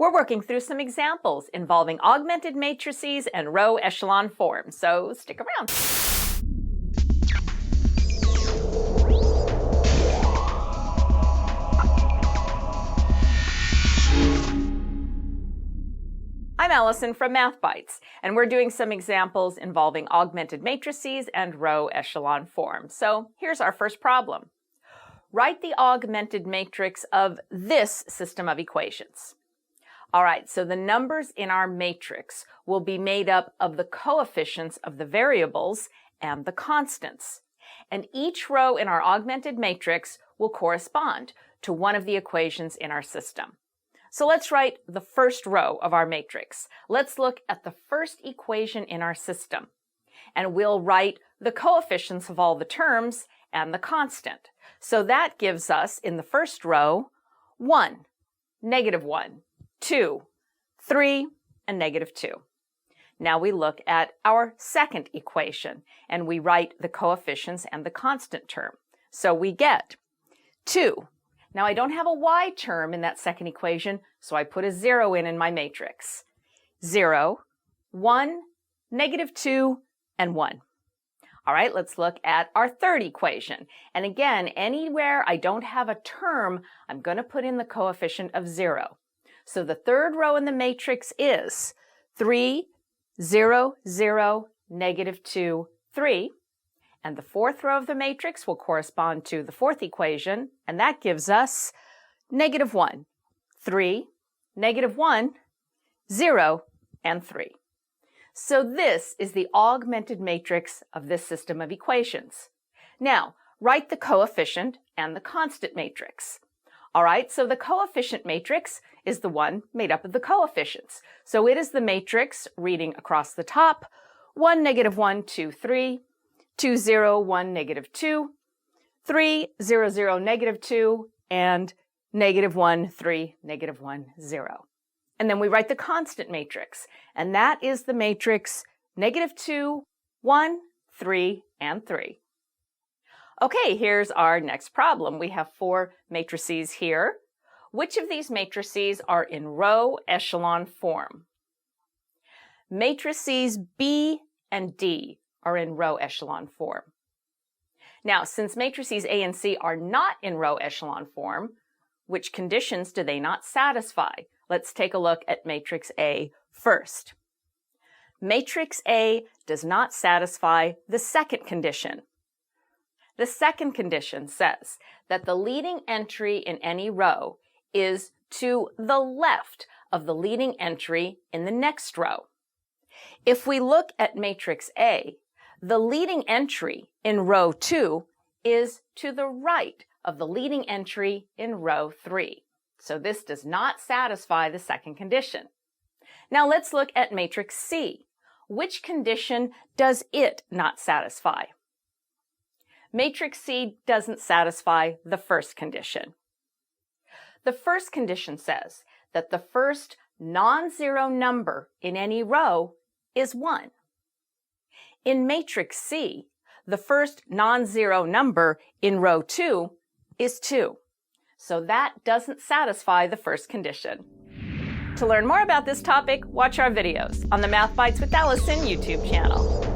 We're working through some examples involving augmented matrices and row echelon forms, so stick around. I'm Allison from Bytes, and we're doing some examples involving augmented matrices and row echelon forms. So here's our first problem. Write the augmented matrix of this system of equations. All right, so the numbers in our matrix will be made up of the coefficients of the variables and the constants. And each row in our augmented matrix will correspond to one of the equations in our system. So let's write the first row of our matrix. Let's look at the first equation in our system. And we'll write the coefficients of all the terms and the constant. So that gives us, in the first row, 1, -1, 2, 3, and -2. Now we look at our second equation, and we write the coefficients and the constant term. So we get 2. Now I don't have a y term in that second equation, so I put a 0 in my matrix. 0, 1, -2, and 1. All right, let's look at our third equation. And again, anywhere I don't have a term, I'm going to put in the coefficient of 0. So the third row in the matrix is 3, 0, 0, -2, 3. And the fourth row of the matrix will correspond to the fourth equation, and that gives us -1, 3, -1, 0, and 3. So this is the augmented matrix of this system of equations. Now, write the coefficient and the constant matrix. All right, so the coefficient matrix is the one made up of the coefficients. So it is the matrix reading across the top, 1, -1, 2, 3, 2, 0, 1, -2, 3, 0, 0, -2, and -1, 3, -1, 0. And then we write the constant matrix, and that is the matrix -2, 1, 3, and 3. Okay, here's our next problem. We have 4 matrices here. Which of these matrices are in row echelon form? Matrices B and D are in row echelon form. Now, since matrices A and C are not in row echelon form, which conditions do they not satisfy? Let's take a look at matrix A first. Matrix A does not satisfy the second condition. The second condition says that the leading entry in any row is to the left of the leading entry in the next row. If we look at matrix A, the leading entry in row 2 is to the right of the leading entry in row 3. So this does not satisfy the second condition. Now let's look at matrix C. Which condition does it not satisfy? Matrix C doesn't satisfy the first condition. The first condition says that the first non-zero number in any row is 1. In matrix C, the first non-zero number in row 2 is 2. So that doesn't satisfy the first condition. To learn more about this topic, watch our videos on the Math Bytes with Allison YouTube channel.